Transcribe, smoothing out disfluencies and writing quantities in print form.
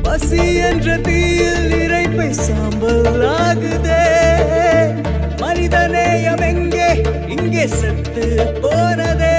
பசி என்ற தீயில் இறைப்பை சாம்பல் ஆகுதே. மனிதநேயம் எங்கே இங்கே செத்து போனதே.